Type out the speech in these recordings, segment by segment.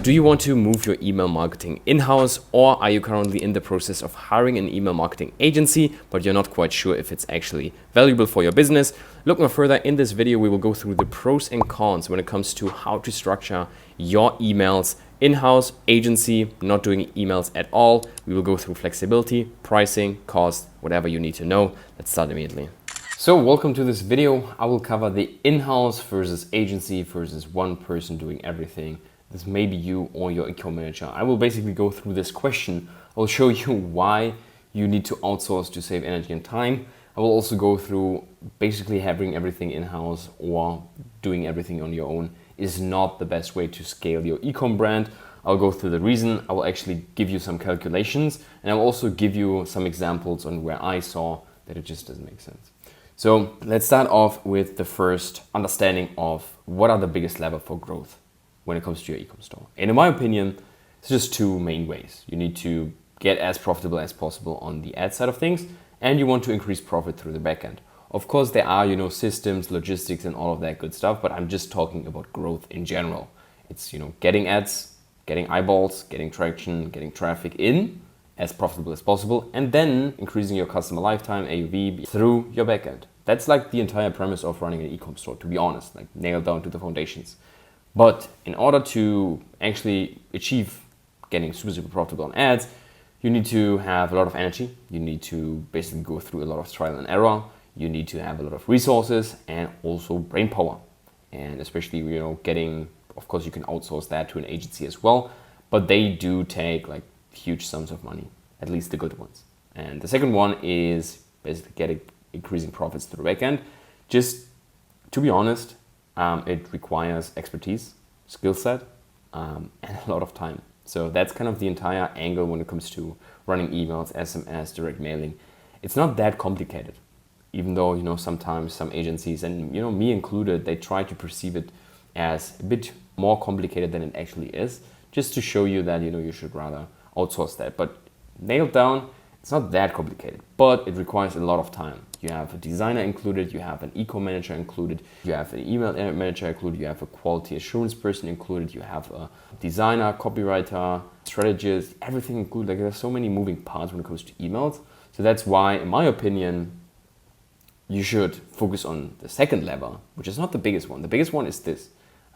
Do you want to move your email marketing in-house, or are you currently in the process of hiring an email marketing agency, but you're not quite sure if it's actually valuable for your business? Look no further. In this video, we will go through the pros and cons when it comes to how to structure your emails in-house, agency, not doing emails at all. We will go through flexibility, pricing, cost, whatever you need to know. Let's start immediately. So welcome to this video. I will cover the in-house versus agency versus one person doing everything. This may be you or your ecom manager. I will basically go through this question. I will show you why you need to outsource to save energy and time. I will also go through basically having everything in-house or doing everything on your own is not the best way to scale your ecom brand. I'll go through the reason. I will actually give you some calculations, and I'll also give you some examples on where I saw that it just doesn't make sense. So let's start off with the first understanding of what are the biggest levers for growth when it comes to your ecom store. And in my opinion, it's just two main ways. You need to get as profitable as possible on the ad side of things, and you want to increase profit through the backend. Of course, there are, systems, logistics, and all of that good stuff, but I'm just talking about growth in general. It's, getting ads, getting eyeballs, getting traction, getting traffic in as profitable as possible, and then increasing your customer lifetime, AUV, through your backend. That's like the entire premise of running an ecom store, to be honest, like nailed down to the foundations. But in order to actually achieve getting super profitable on ads, you need to have a lot of energy. You need to basically go through a lot of trial and error. You need to have a lot of resources and also brain power. And especially, getting, of course, you can outsource that to an agency as well, but they do take like huge sums of money, at least the good ones. And the second one is basically increasing profits through the backend. Just to be honest, it requires expertise, skill set, and a lot of time. So that's kind of the entire angle when it comes to running emails, SMS, direct mailing. It's not that complicated, even though, sometimes some agencies, and, me included, they try to perceive it as a bit more complicated than it actually is, just to show you that, you should rather outsource that. But nailed down, it's not that complicated, but it requires a lot of time. You have a designer included, you have an ecom manager included, you have an email manager included, you have a quality assurance person included, you have a designer, copywriter, strategist, everything included. Like, there's so many moving parts when it comes to emails. So that's why, in my opinion, you should focus on the second lever, which is not the biggest one. The biggest one is this.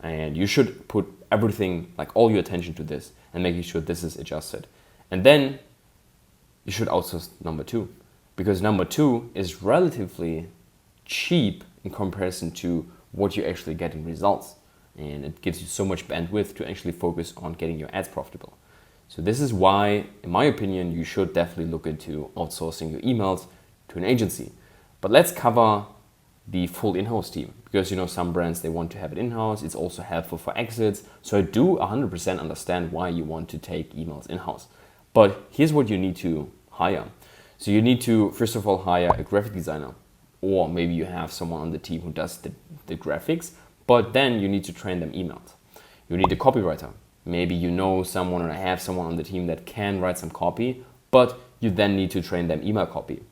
And you should put everything, like all your attention to this and making sure this is adjusted. And then you should outsource number two, because number two is relatively cheap in comparison to what you actually get in results. And it gives you so much bandwidth to actually focus on getting your ads profitable. So this is why, in my opinion, you should definitely look into outsourcing your emails to an agency. But let's cover the full in-house team, because some brands, they want to have it in-house. It's also helpful for exits. So I do 100% understand why you want to take emails in-house. But here's what you need to hire. So you need to, first of all, hire a graphic designer, or maybe you have someone on the team who does the graphics, but then you need to train them emails. You need a copywriter. Maybe someone or have someone on the team that can write some copy, but you then need to train them email copy.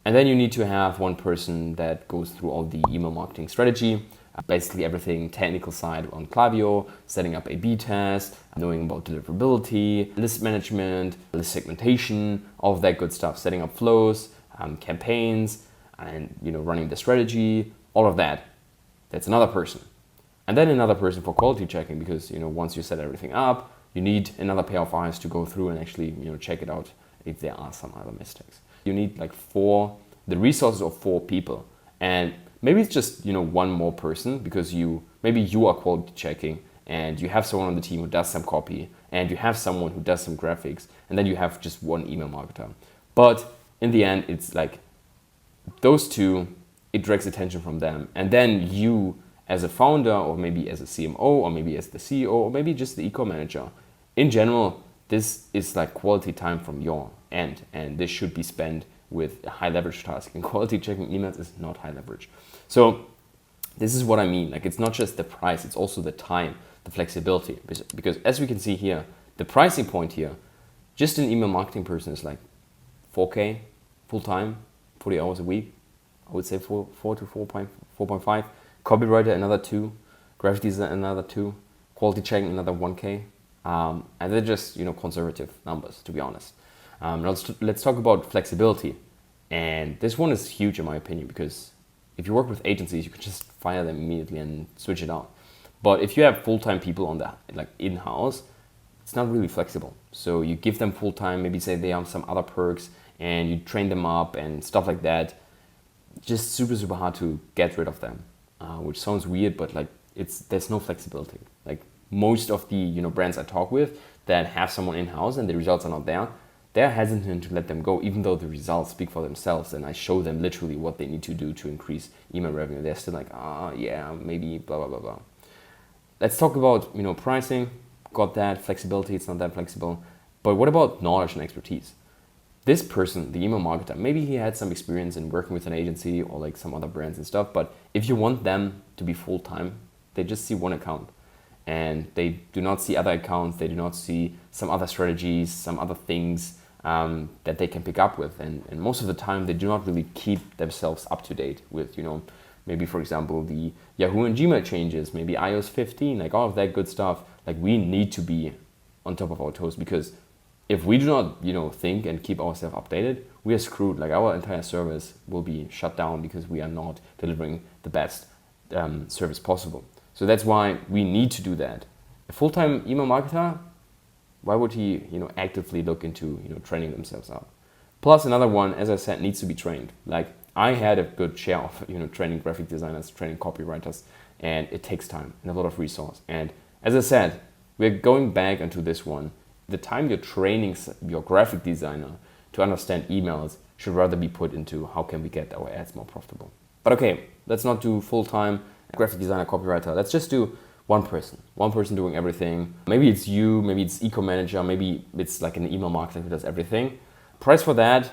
And then you need to have one person that goes through all the email marketing strategy, basically everything technical side on Klaviyo, setting up A/B tests, knowing about deliverability, list management, list segmentation, all of that good stuff, setting up flows, campaigns, and running the strategy, all of that. That's another person. And then another person for quality checking, because once you set everything up, you need another pair of eyes to go through and actually check it out if there are some other mistakes. You need like the resources of 4 people, and maybe it's just one more person, because maybe you are quality checking and you have someone on the team who does some copy, and you have someone who does some graphics, and then you have just one email marketer. But in the end, it's like those two, it drags attention from them, and then you as a founder, or maybe as a CMO, or maybe as the CEO, or maybe just the ecom manager, in general, this is like quality time from your end, and this should be spent with a high leverage task, and quality checking emails is not high leverage. So this is what I mean. Like, it's not just the price, it's also the time, the flexibility, because as we can see here, the pricing point here, just an email marketing person is like 4K full time, 40 hours a week. I would say 4 to 4.5. Copywriter another 2, graphic design another 2, quality checking another 1K. And they're just, conservative numbers, to be honest. Now let's talk about flexibility. And this one is huge in my opinion, because if you work with agencies, you can just fire them immediately and switch it out. But if you have full-time people on that, like in-house, it's not really flexible. So you give them full-time, maybe say they have some other perks, and you train them up and stuff like that. Just super, super hard to get rid of them, which sounds weird, but like there's no flexibility. Like most of the brands I talk with that have someone in-house and the results are not there, they're hesitant to let them go, even though the results speak for themselves. And I show them literally what they need to do to increase email revenue. They're still like, yeah, maybe blah, blah, blah, blah. Let's talk about, pricing. Got that. Flexibility, it's not that flexible. But what about knowledge and expertise? This person, the email marketer, maybe he had some experience in working with an agency or like some other brands and stuff. But if you want them to be full-time, they just see one account. And they do not see other accounts. They do not see some other strategies, some other things that they can pick up with. And most of the time, they do not really keep themselves up to date with, maybe, for example, the Yahoo and Gmail changes, maybe iOS 15, like all of that good stuff. Like we need to be on top of our toes, because if we do not, think and keep ourselves updated, we are screwed. Like our entire service will be shut down because we are not delivering the best service possible. So that's why we need to do that. A full-time email marketer, why would he, actively look into, training themselves up? Plus another one, as I said, needs to be trained. Like I had a good share of, training graphic designers, training copywriters, and it takes time and a lot of resource. And as I said, we're going back into this one. The time you're training your graphic designer to understand emails should rather be put into how can we get our ads more profitable. But okay, let's not do full-time graphic designer, copywriter. Let's just do one person doing everything. Maybe it's you, maybe it's eco manager, maybe it's like an email marketer who does everything. Price for that,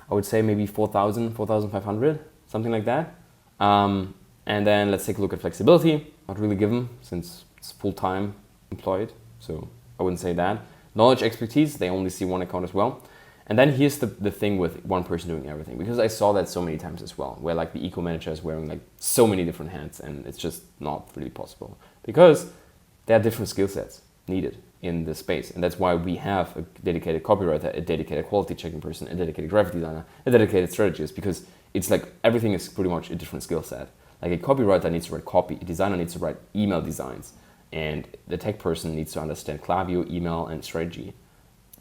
I would say maybe 4,000, 4,500, something like that. And then let's take a look at flexibility. Not really given since it's full-time employed, so I wouldn't say that. Knowledge, expertise, they only see one account as well. And then here's the thing with one person doing everything, because I saw that so many times as well, where like the eco manager is wearing like so many different hats, and it's just not really possible because there are different skill sets needed in the space. And that's why we have a dedicated copywriter, a dedicated quality checking person, a dedicated graphic designer, a dedicated strategist, because it's like everything is pretty much a different skill set. Like a copywriter needs to write copy, a designer needs to write email designs, and the tech person needs to understand Klaviyo, email, and strategy.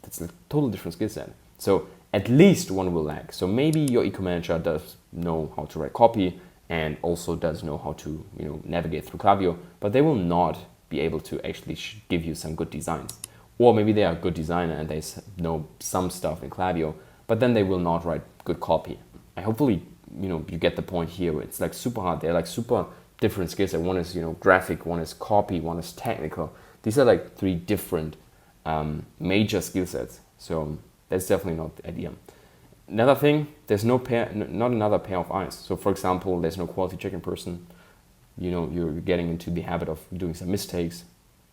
That's a totally different skill set. So at least one will lag. So maybe your eco manager does know how to write copy and also does know how to navigate through Klaviyo, but they will not be able to actually give you some good designs. Or maybe they are a good designer and they know some stuff in Klaviyo, but then they will not write good copy. I hopefully you get the point here. It's like super hard. They're like super different skills. One is graphic, one is copy, one is technical. These are like three different major skill sets. So that's definitely not the idea. Another thing, there's not another pair of eyes. So for example, there's no quality checking person. You're getting into the habit of doing some mistakes.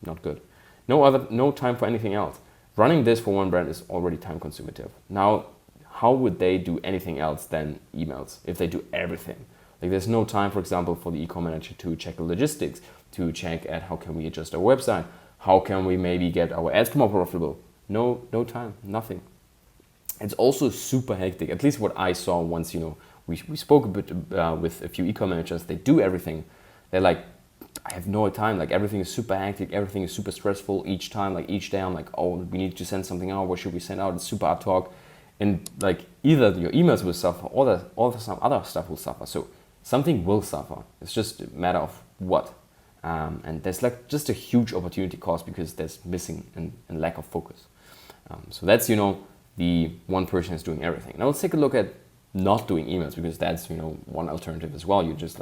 Not good. No time for anything else. Running this for one brand is already time consumative. Now, how would they do anything else than emails if they do everything? Like there's no time, for example, for the e-com manager to check the logistics, to check at how can we adjust our website, how can we maybe get our ads more profitable. No time, nothing. It's also super hectic, at least what I saw once, we spoke a bit with a few e-com managers. They do everything. They're like, I have no time, like everything is super hectic, everything is super stressful each time, like each day I'm like, oh, we need to send something out, what should we send out? It's super ad hoc. And like either your emails will suffer or some other stuff will suffer. So something will suffer. It's just a matter of what. And there's like just a huge opportunity cost because there's missing and lack of focus. So that's, the one person is doing everything. Now let's take a look at not doing emails, because that's, one alternative as well. You just,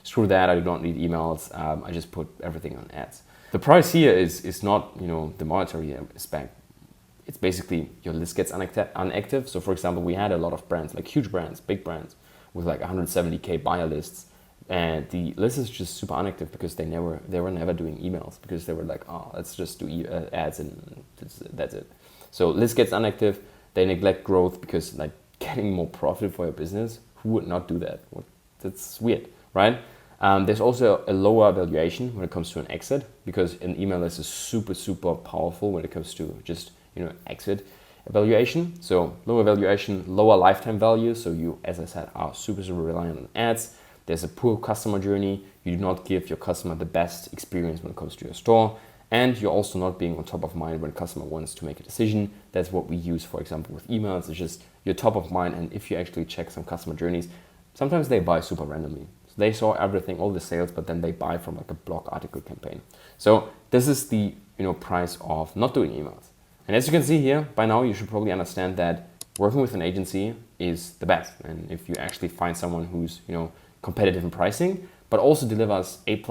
screw that, I don't need emails. I just put everything on ads. The price here is not, the monetary aspect. It's basically your list gets inactive. So for example, we had a lot of brands, like huge brands, big brands with like 170K buyer lists. And the list is just super inactive because they were never doing emails, because they were like, oh, let's just do ads and that's it. So list gets inactive, they neglect growth because like getting more profit for your business, who would not do that? That's weird, right? There's also a lower valuation when it comes to an exit, because an email list is super, super powerful when it comes to just, exit evaluation. So lower valuation, lower lifetime value. So you, as I said, are super, super reliant on ads. There's a poor customer journey. You do not give your customer the best experience when it comes to your store. And you're also not being on top of mind when a customer wants to make a decision. That's what we use, for example, with emails. It's just you're top of mind. And if you actually check some customer journeys, sometimes they buy super randomly. So they saw everything, all the sales, but then they buy from like a blog article campaign. So this is the price of not doing emails. And as you can see here, by now you should probably understand that working with an agency is the best. And if you actually find someone who's competitive in pricing, but also delivers A+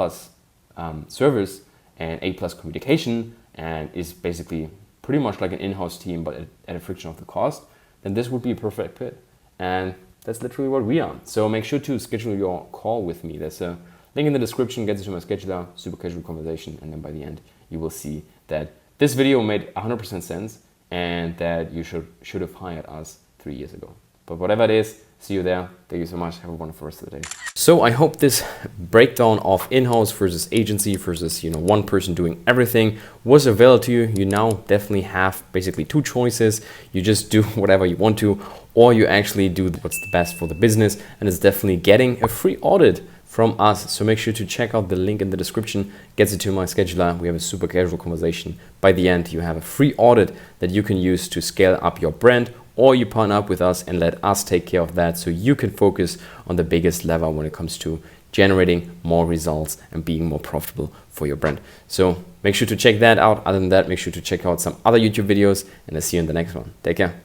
service and A+ communication, and is basically pretty much like an in-house team, but at a fraction of the cost, then this would be a perfect fit. And that's literally what we are. So make sure to schedule your call with me. There's a link in the description, gets you to my scheduler, super casual conversation, and then by the end, you will see that this video made 100% sense and that you should have hired us 3 years ago. But whatever it is, see you there. Thank you so much. Have a wonderful rest of the day. So I hope this breakdown of in-house versus agency versus one person doing everything was of value to you. You now definitely have basically two choices. You just do whatever you want to, or you actually do what's the best for the business, and it's definitely getting a free audit from us. So make sure to check out the link in the description, gets you to my scheduler. We have a super casual conversation. By the end, you have a free audit that you can use to scale up your brand, or you partner up with us and let us take care of that so you can focus on the biggest lever when it comes to generating more results and being more profitable for your brand. So make sure to check that out. Other than that, make sure to check out some other YouTube videos, and I'll see you in the next one. Take care.